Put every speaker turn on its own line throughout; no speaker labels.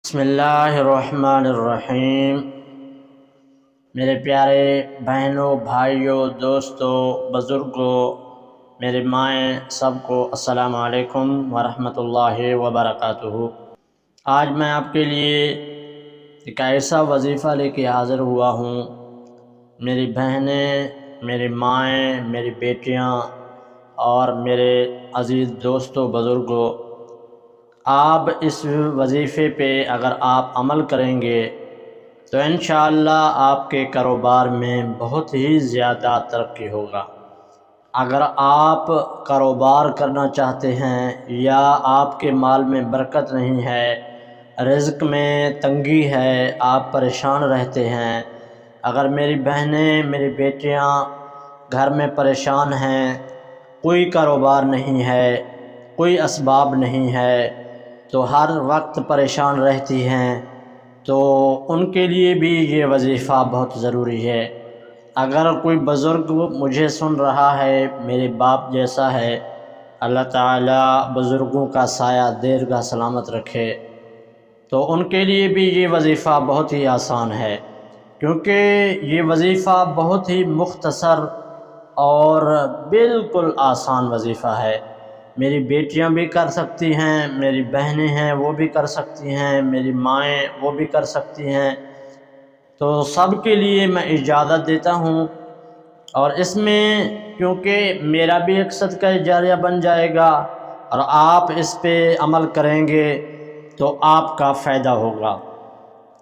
بسم اللہ الرحمن الرحیم۔ میرے پیارے بہنوں، بھائیوں، دوستوں، بزرگوں، میرے مائیں، سب کو السلام علیکم ورحمۃ اللہ وبرکاتہ۔ آج میں آپ کے لیے ایک ایسا وظیفہ لے کے حاضر ہوا ہوں۔ میری بہنیں، میری مائیں، میری بیٹیاں اور میرے عزیز دوستوں، بزرگوں، آپ اس وظیفے پہ اگر آپ عمل کریں گے تو انشاءاللہ آپ کے کاروبار میں بہت ہی زیادہ ترقی ہوگا۔ اگر آپ کاروبار کرنا چاہتے ہیں یا آپ کے مال میں برکت نہیں ہے، رزق میں تنگی ہے، آپ پریشان رہتے ہیں، اگر میری بہنیں، میری بیٹیاں گھر میں پریشان ہیں، کوئی کاروبار نہیں ہے، کوئی اسباب نہیں ہے، تو ہر وقت پریشان رہتی ہیں، تو ان کے لیے بھی یہ وظیفہ بہت ضروری ہے۔ اگر کوئی بزرگ مجھے سن رہا ہے، میرے باپ جیسا ہے، اللہ تعالیٰ بزرگوں کا سایہ دیرگاہ سلامت رکھے، تو ان کے لیے بھی یہ وظیفہ بہت ہی آسان ہے، کیونکہ یہ وظیفہ بہت ہی مختصر اور بالکل آسان وظیفہ ہے۔ میری بیٹیاں بھی کر سکتی ہیں، میری بہنیں ہیں وہ بھی کر سکتی ہیں، میری مائیں وہ بھی کر سکتی ہیں، تو سب کے لیے میں اجازت دیتا ہوں۔ اور اس میں کیونکہ میرا بھی ایک صدقہ جاریہ بن جائے گا اور آپ اس پہ عمل کریں گے تو آپ کا فائدہ ہوگا۔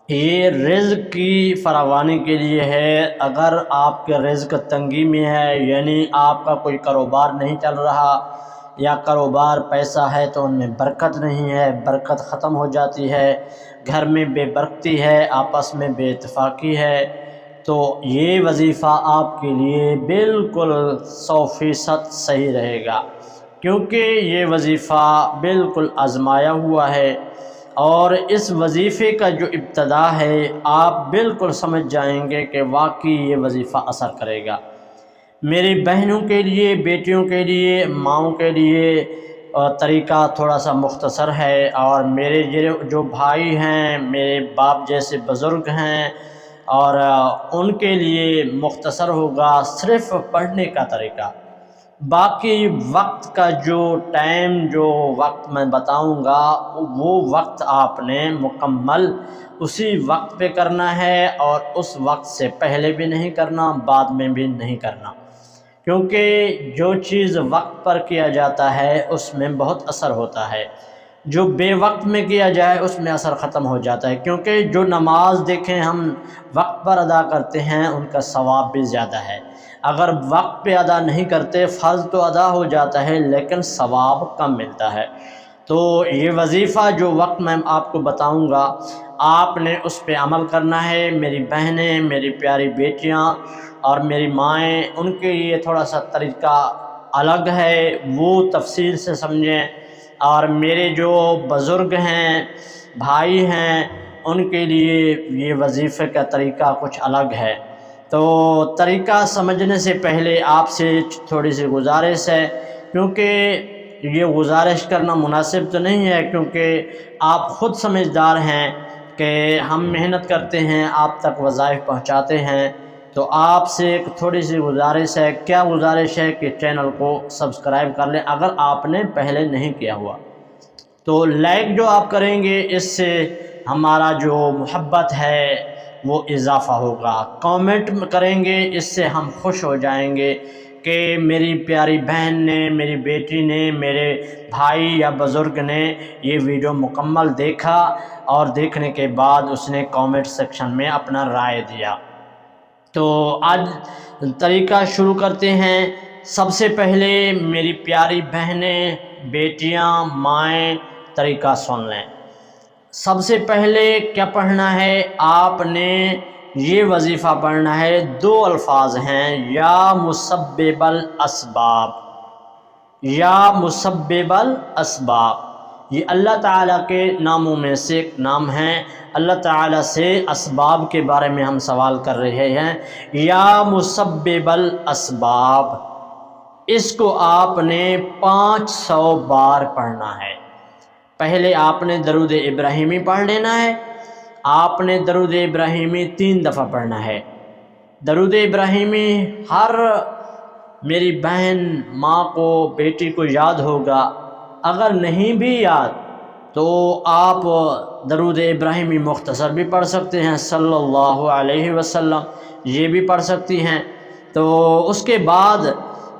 یہ رزق کی فراوانی کے لیے ہے۔ اگر آپ کے رزق تنگی میں ہے، یعنی آپ کا کوئی کاروبار نہیں چل رہا یا کاروبار پیسہ ہے تو ان میں برکت نہیں ہے، برکت ختم ہو جاتی ہے، گھر میں بے برکتی ہے، آپس میں بے اتفاقی ہے، تو یہ وظیفہ آپ کے لیے بالکل 100% صحیح رہے گا، کیونکہ یہ وظیفہ بالکل آزمایا ہوا ہے۔ اور اس وظیفے کا جو ابتدا ہے، آپ بالکل سمجھ جائیں گے کہ واقعی یہ وظیفہ اثر کرے گا۔ میری بہنوں کے لیے، بیٹیوں کے لیے، ماؤں کے لیے طریقہ تھوڑا سا مختصر ہے، اور میرے جو بھائی ہیں، میرے باپ جیسے بزرگ ہیں، اور ان کے لیے مختصر ہوگا صرف پڑھنے کا طریقہ۔ باقی وقت کا جو وقت میں بتاؤں گا، وہ وقت آپ نے مکمل اسی وقت پہ کرنا ہے، اور اس وقت سے پہلے بھی نہیں کرنا، بعد میں بھی نہیں کرنا، کیونکہ جو چیز وقت پر کیا جاتا ہے اس میں بہت اثر ہوتا ہے، جو بے وقت میں کیا جائے اس میں اثر ختم ہو جاتا ہے۔ کیونکہ جو نماز دیکھیں ہم وقت پر ادا کرتے ہیں، ان کا ثواب بھی زیادہ ہے۔ اگر وقت پہ ادا نہیں کرتے، فرض تو ادا ہو جاتا ہے لیکن ثواب کم ملتا ہے۔ تو یہ وظیفہ جو وقت میں آپ کو بتاؤں گا، آپ نے اس پہ عمل کرنا ہے۔ میری بہنیں، میری پیاری بیٹیاں اور میری مائیں، ان کے لیے تھوڑا سا طریقہ الگ ہے، وہ تفصیل سے سمجھیں، اور میرے جو بزرگ ہیں، بھائی ہیں، ان کے لیے یہ وظیفے کا طریقہ کچھ الگ ہے۔ تو طریقہ سمجھنے سے پہلے آپ سے تھوڑی سی گزارش ہے، کیونکہ یہ گزارش کرنا مناسب تو نہیں ہے، کیونکہ آپ خود سمجھدار ہیں کہ ہم محنت کرتے ہیں، آپ تک وظائف پہنچاتے ہیں، تو آپ سے ایک تھوڑی سی گزارش ہے۔ کیا گزارش ہے کہ چینل کو سبسکرائب کر لیں اگر آپ نے پہلے نہیں کیا ہوا، تو لائک جو آپ کریں گے اس سے ہمارا جو محبت ہے وہ اضافہ ہوگا، کامنٹ کریں گے اس سے ہم خوش ہو جائیں گے کہ میری پیاری بہن نے، میری بیٹی نے، میرے بھائی یا بزرگ نے یہ ویڈیو مکمل دیکھا، اور دیکھنے کے بعد اس نے کامنٹ سیکشن میں اپنا رائے دیا۔ تو آج طریقہ شروع کرتے ہیں۔ سب سے پہلے میری پیاری بہنیں، بیٹیاں، مائیں، طریقہ سن لیں۔ سب سے پہلے کیا پڑھنا ہے؟ آپ نے یہ وظیفہ پڑھنا ہے، 2 الفاظ ہیں، یا مسبب الاسباب، یا مسبب الاسباب۔ یہ اللہ تعالیٰ کے ناموں میں سے ایک نام ہے۔ اللہ تعالیٰ سے اسباب کے بارے میں ہم سوال کر رہے ہیں، یا مسبب الاسباب، اس کو آپ نے 500 بار پڑھنا ہے۔ پہلے آپ نے درود ابراہیمی پڑھ لینا ہے. آپ نے درود ابراہیمی 3 دفعہ پڑھنا ہے. درود ابراہیمی ہر میری بہن، ماں کو، بیٹی کو یاد ہوگا. اگر نہیں بھی یاد تو آپ درود ابراہیمی مختصر بھی پڑھ سکتے ہیں، صلی اللہ علیہ وسلم، یہ بھی پڑھ سکتی ہیں. تو اس کے بعد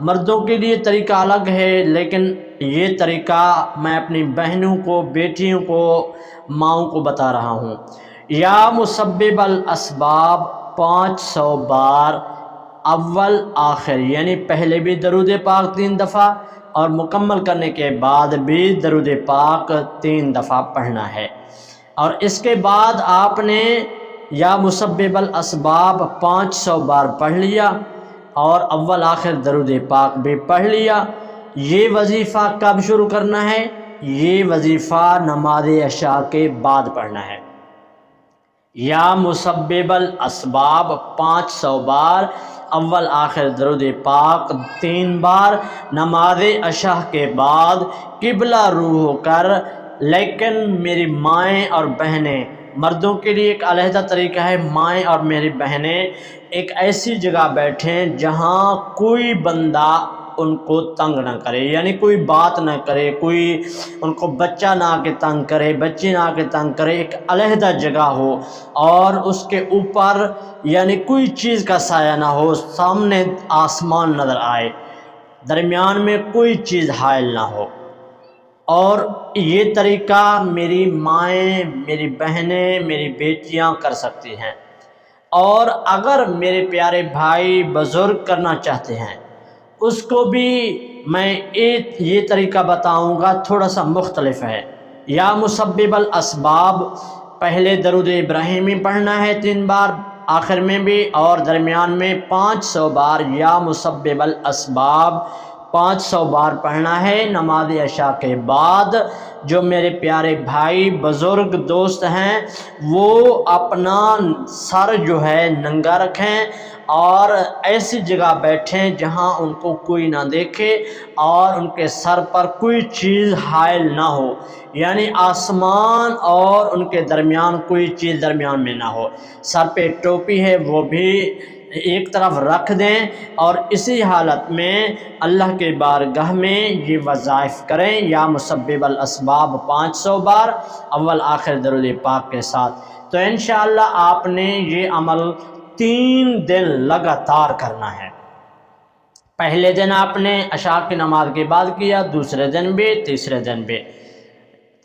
مردوں کے لیے طریقہ الگ ہے، لیکن یہ طریقہ میں اپنی بہنوں کو، بیٹیوں کو، ماؤں کو بتا رہا ہوں. یا مسبب الاسباب 500 بار، اول آخر، یعنی پہلے بھی درود پاک 3 دفعہ اور مکمل کرنے کے بعد بھی درود پاک 3 دفعہ پڑھنا ہے. اور اس کے بعد آپ نے یا مسبب الاسباب 500 بار پڑھ لیا اور اول آخر درود پاک بھی پڑھ لیا. یہ وظیفہ کب شروع کرنا ہے؟ یہ وظیفہ نماز عشاء کے بعد پڑھنا ہے. یا مسبب الاسباب 500 بار، اول آخر درود پاک 3 بار نماز عشاء کے بعد قبلہ رو ہو کر. لیکن میری مائیں اور بہنیں، مردوں کے لیے ایک علیحدہ طریقہ ہے، مائیں اور میری بہنیں ایک ایسی جگہ بیٹھیں جہاں کوئی بندہ ان کو تنگ نہ کرے، یعنی کوئی بات نہ کرے، کوئی ان کو بچہ نہ آ کے تنگ کرے، بچی نہ آ کے تنگ کرے. ایک علیحدہ جگہ ہو اور اس کے اوپر یعنی کوئی چیز کا سایہ نہ ہو، سامنے آسمان نظر آئے، درمیان میں کوئی چیز حائل نہ ہو. اور یہ طریقہ میری مائیں، میری بہنیں، میری بیٹیاں کر سکتی ہیں. اور اگر میرے پیارے بھائی بزرگ کرنا چاہتے ہیں اس کو بھی میں یہ طریقہ بتاؤں گا، تھوڑا سا مختلف ہے. یا مسبب الاسباب، پہلے درود ابراہیمی پڑھنا ہے 3 بار آخر میں بھی، اور درمیان میں 500 بار یا مسبب الاسباب 500 بار پڑھنا ہے نماز عشاء کے بعد. جو میرے پیارے بھائی بزرگ دوست ہیں وہ اپنا سر جو ہے ننگا رکھیں اور ایسی جگہ بیٹھیں جہاں ان کو کوئی نہ دیکھے اور ان کے سر پر کوئی چیز حائل نہ ہو، یعنی آسمان اور ان کے درمیان کوئی چیز درمیان میں نہ ہو. سر پہ ٹوپی ہے وہ بھی ایک طرف رکھ دیں اور اسی حالت میں اللہ کے بارگاہ میں یہ وظائف کریں. یا مسبب الاسباب 500 بار، اول آخر درود پاک کے ساتھ. تو انشاءاللہ آپ نے یہ عمل 3 دن لگاتار کرنا ہے. پہلے دن آپ نے عشاء کی نماز کے بعد کیا، دوسرے دن بھی، تیسرے دن بھی.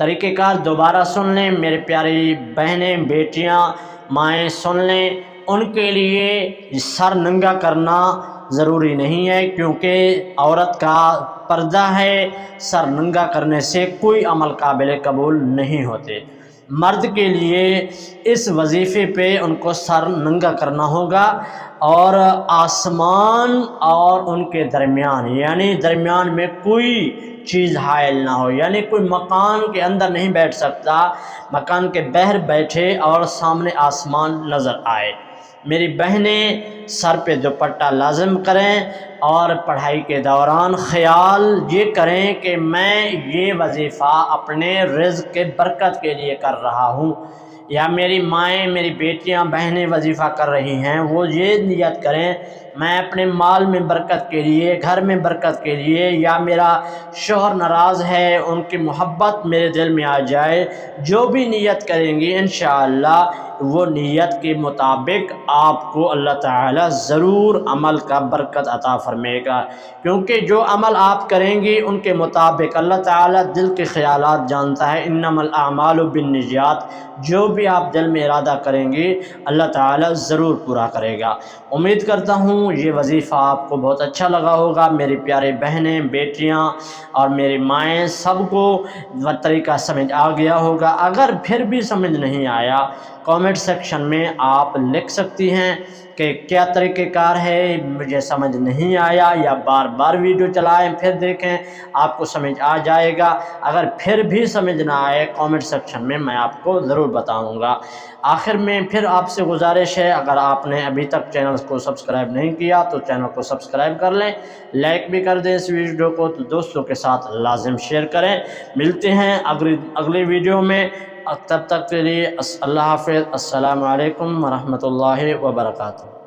طریقہ کار دوبارہ سن لیں میرے پیاری بہنیں، بیٹیاں، مائیں سن لیں. ان کے لیے سر ننگا کرنا ضروری نہیں ہے، کیونکہ عورت کا پردہ ہے، سر ننگا کرنے سے کوئی عمل قابل قبول نہیں ہوتے. مرد کے لیے اس وظیفے پہ ان کو سر ننگا کرنا ہوگا اور آسمان اور ان کے درمیان، یعنی درمیان میں کوئی چیز حائل نہ ہو، یعنی کوئی مکان کے اندر نہیں بیٹھ سکتا، مکان کے باہر بیٹھے اور سامنے آسمان نظر آئے. میری بہنیں سر پہ دوپٹہ لازم کریں اور پڑھائی کے دوران خیال یہ کریں کہ میں یہ وظیفہ اپنے رزق کے برکت کے لیے کر رہا ہوں. یا میری مائیں، میری بیٹیاں، بہنیں وظیفہ کر رہی ہیں وہ یہ نیت کریں میں اپنے مال میں برکت کے لیے، گھر میں برکت کے لیے، یا میرا شوہر ناراض ہے ان کی محبت میرے دل میں آ جائے. جو بھی نیت کریں گی انشاءاللہ وہ نیت کے مطابق آپ کو اللہ تعالی ضرور عمل کا برکت عطا فرمائے گا. کیونکہ جو عمل آپ کریں گی ان کے مطابق اللہ تعالی دل کے خیالات جانتا ہے. انما الاعمال بالنیات، جو بھی آپ دل میں ارادہ کریں گے اللہ تعالی ضرور پورا کرے گا. امید کرتا ہوں یہ وظیفہ آپ کو بہت اچھا لگا ہوگا. میری پیارے بہنیں، بیٹیاں اور میری مائیں سب کو وہ طریقہ سمجھ آ گیا ہوگا. اگر پھر بھی سمجھ نہیں آیا کامنٹ سیکشن میں آپ لکھ سکتی ہیں کہ کیا طریقہ کار ہے، مجھے سمجھ نہیں آیا، یا بار بار ویڈیو چلائیں پھر دیکھیں آپ کو سمجھ آ جائے گا. اگر پھر بھی سمجھ نہ آئے کامنٹ سیکشن میں میں آپ کو ضرور بتاؤں گا. دوں گا۔ آخر میں پھر آپ سے گزارش ہے، اگر آپ نے ابھی تک چینل کو سبسکرائب نہیں کیا تو چینل کو سبسکرائب کر لیں، لائک بھی کر دیں اس ویڈیو کو، تو دوستوں کے ساتھ لازم شیئر کریں۔ ملتے ہیں اگلی ویڈیو میں، تب تک کے لیے اللہ حافظ۔ السلام علیکم ورحمۃ اللہ وبرکاتہ۔